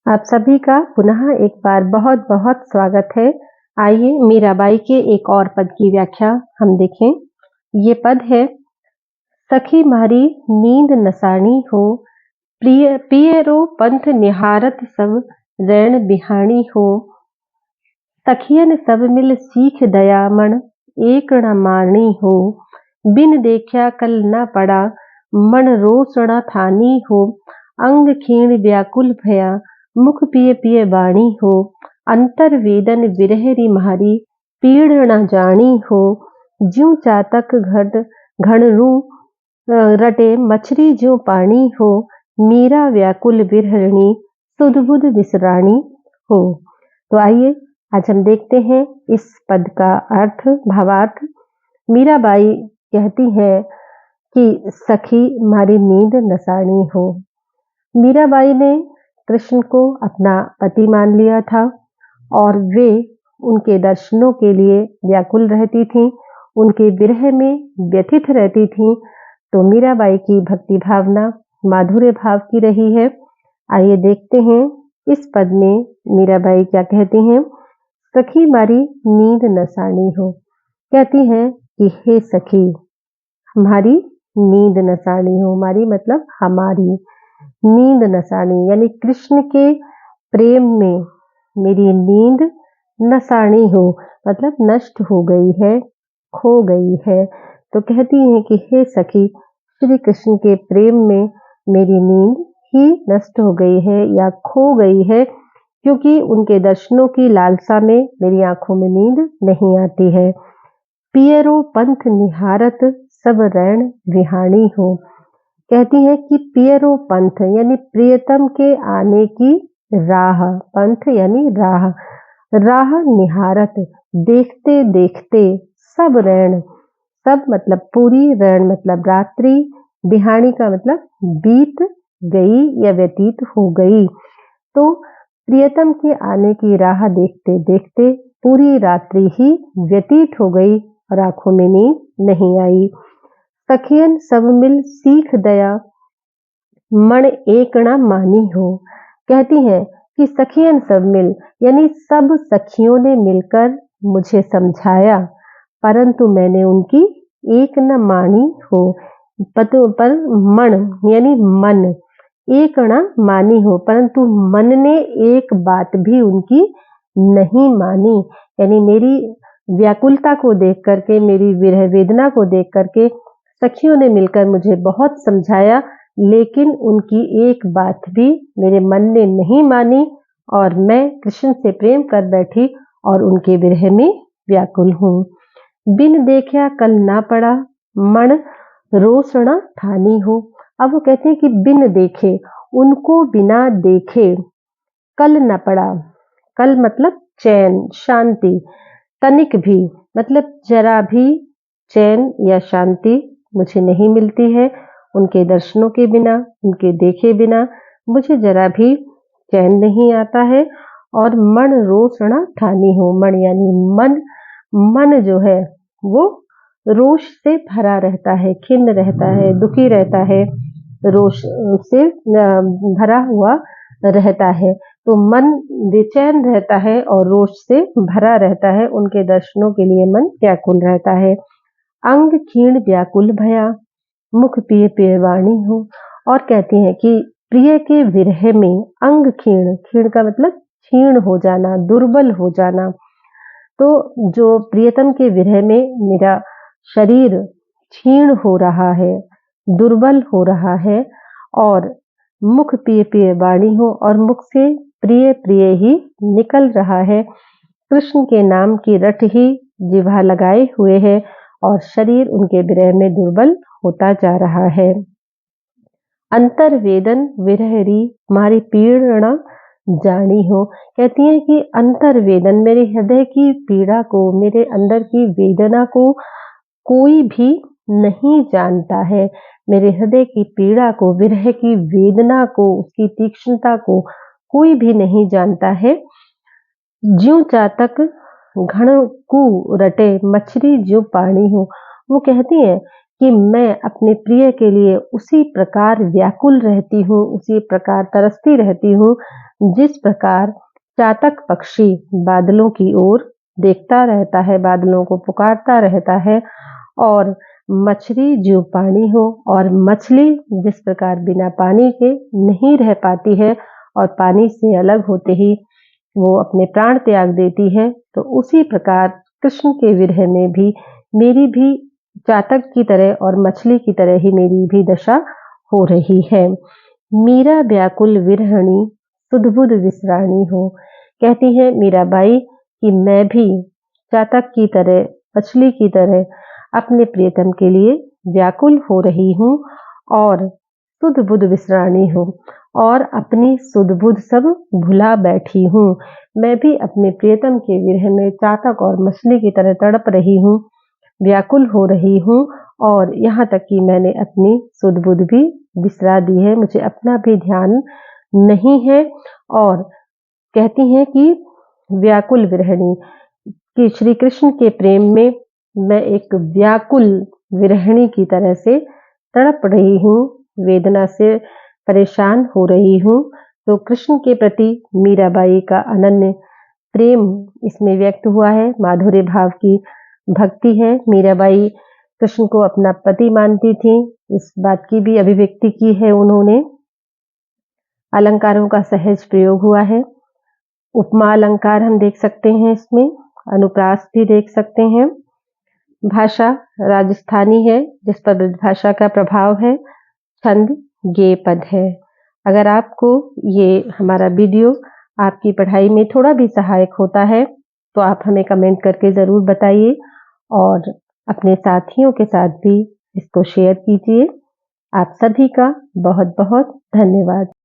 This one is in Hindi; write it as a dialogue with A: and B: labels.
A: आप सभी का पुनः एक बार बहुत बहुत स्वागत है। आइए मीराबाई के एक और पद की व्याख्या हम देखें। ये पद है, सखी मारी नींद नसाणी हो, प्रिय पियरो पंथ निहारत सब रैन बिहाणी हो। सखियन सब मिल सीख दयामण, एक न मारणी हो। बिन देखा कल न पड़ा, मन रोसणा थानी हो। अंग खीण व्याकुल भया, मुख पिय पिय बाणी हो। अंतर वेदन विरहरी मारी, पीड़ न जानी हो। ज्यों चातक घड़रू रटे, मछली ज्यों पानी हो। मीरा व्याकुल विरहणी, सुध बुध विसराणी हो। तो आइए आज हम देखते हैं इस पद का अर्थ, भावार्थ। मीराबाई कहती है कि सखी मारी नींद नसाणी हो। मीराबाई ने कृष्ण को अपना पति मान लिया था और वे उनके दर्शनों के लिए व्याकुल रहती थीं, उनके विरह में व्यथित रहती थीं। तो मीराबाई की भक्ति भावना माधुर्य भाव की रही है। आइए देखते हैं इस पद में मीराबाई क्या कहती हैं। सखी मारी नींद नसाणी हो, कहती हैं कि हे सखी, हमारी नींद नसाणी हो। हमारी मतलब हमारी, नींद नसाणी यानी कृष्ण के प्रेम में मेरी नींद नसाणी हो, मतलब नष्ट हो गई है, खो गई है। तो कहती हैं कि हे सखी, श्री कृष्ण के प्रेम में मेरी नींद ही नष्ट हो गई है या खो गई है, क्योंकि उनके दर्शनों की लालसा में मेरी आंखों में नींद नहीं आती है। पियरो पंथ निहारत, सब रैन विहाणी हो। कहती है कि पियरो पंथ यानी प्रियतम के आने की राह, पंथ यानी राह, राह निहारत देखते देखते, सब रैन, सब मतलब पूरी, रैन मतलब रात्रि, बिहाणी का मतलब बीत गई या व्यतीत हो गई। तो प्रियतम के आने की राह देखते देखते पूरी रात्रि ही व्यतीत हो गई और आंखों में नींद नहीं आई। सखियन सब मिल सीख दया, मन एक न मानी हो। कहती हैं कि सखियन सब मिल यानी सब सखियों ने मिलकर मुझे समझाया, परंतु मैंने उनकी एक न मानी हो। पर मन यानी मन, एक न मानी हो, परंतु मन ने एक बात भी उनकी नहीं मानी। यानी मेरी व्याकुलता को देख करके, मेरी विरह वेदना को देख करके सखियों ने मिलकर मुझे बहुत समझाया, लेकिन उनकी एक बात भी मेरे मन ने नहीं मानी और मैं कृष्ण से प्रेम कर बैठी और उनके विरह में व्याकुल हूँ। बिन देखा कल ना पड़ा, मन रोसणा ठानी हो। अब वो कहते हैं कि बिन देखे, उनको बिना देखे, कल न पड़ा, कल मतलब चैन, शांति, तनिक भी मतलब जरा भी चैन या शांति मुझे नहीं मिलती है। उनके दर्शनों के बिना, उनके देखे बिना मुझे जरा भी चैन नहीं आता है। और मन रोसणा ठानी हो, मन यानी मन, मन जो है वो रोष से भरा रहता है, खिन्न रहता है, दुखी रहता है, रोष से भरा हुआ रहता है। तो मन बेचैन रहता है और रोष से भरा रहता है। उनके दर्शनों के लिए मन व्याकुल रहता है। अंग क्षीण व्याकुल भया, मुख पिय पिय वाणी हो। और कहती हैं कि प्रिय के विरह में अंग क्षीण, क्षीण का मतलब क्षीण हो जाना, दुर्बल हो जाना। तो जो प्रियतम के विरह में मेरा शरीर क्षीण हो रहा है, दुर्बल हो रहा है, और मुख पिय पिय वाणी हो, और मुख से प्रिय प्रिय ही निकल रहा है। कृष्ण के नाम की रट ही जिह्वा लगाए हुए है और शरीर उनके विरह में दुर्बल होता जा रहा है। अंतर वेदन विरहरी, मारी पीड़ा जानी हो। कहती हैं कि अंतर वेदन, मेरे हृदय की पीड़ा को, मेरे अंदर की वेदना को कोई भी नहीं जानता है। मेरे हृदय की पीड़ा को, विरह की वेदना को, उसकी तीक्ष्णता को कोई भी नहीं जानता है। ज्यों चातक घड़कू रटे, मछली ज्यों पानी हो। वो कहती हैं कि मैं अपने प्रिय के लिए उसी प्रकार व्याकुल रहती हूँ, उसी प्रकार तरसती रहती हूँ, जिस प्रकार चातक पक्षी बादलों की ओर देखता रहता है, बादलों को पुकारता रहता है, और मछली जो पानी हो, और मछली जिस प्रकार बिना पानी के नहीं रह पाती है और पानी से अलग होते ही वो अपने प्राण त्याग देती है, तो उसी प्रकार कृष्ण के विरह में भी मेरी भी चातक की तरह और मछली की तरह ही मेरी भी दशा हो रही है। मीरा व्याकुल विरहणी सुध-बुध विसराणी हो। कहती है मीराबाई कि मैं भी चातक की तरह, मछली की तरह अपने प्रियतम के लिए व्याकुल हो रही हूँ और सुध-बुध विसराणी हूँ, और अपनी सुध-बुध सब भुला बैठी हूँ। मैं भी अपने प्रियतम के विरह में चातक और मछली की तरह तड़प रही हूँ, व्याकुल हो रही हूँ, और यहाँ तक कि मैंने अपनी सुध-बुध भी बिसरा दी है, मुझे अपना भी ध्यान नहीं है। और कहती हैं कि व्याकुल विरहिणी, कि श्री कृष्ण के प्रेम में मैं एक व्याकुल विरहिणी की तरह से तड़प रही हूँ, वेदना से परेशान हो रही हूँ। तो कृष्ण के प्रति मीराबाई का अनन्य प्रेम इसमें व्यक्त हुआ है, माधुर्य भाव की भक्ति है। मीराबाई कृष्ण को अपना पति मानती थी, इस बात की भी अभिव्यक्ति की है उन्होंने। अलंकारों का सहज प्रयोग हुआ है, उपमा अलंकार हम देख सकते हैं इसमें, अनुप्रास भी देख सकते हैं। भाषा राजस्थानी है, जिस पर ब्रजभाषा का प्रभाव है। छंद गेय पद है। अगर आपको ये हमारा वीडियो आपकी पढ़ाई में थोड़ा भी सहायक होता है, तो आप हमें कमेंट करके ज़रूर बताइए, और अपने साथियों के साथ भी इसको शेयर कीजिए। आप सभी का बहुत बहुत धन्यवाद।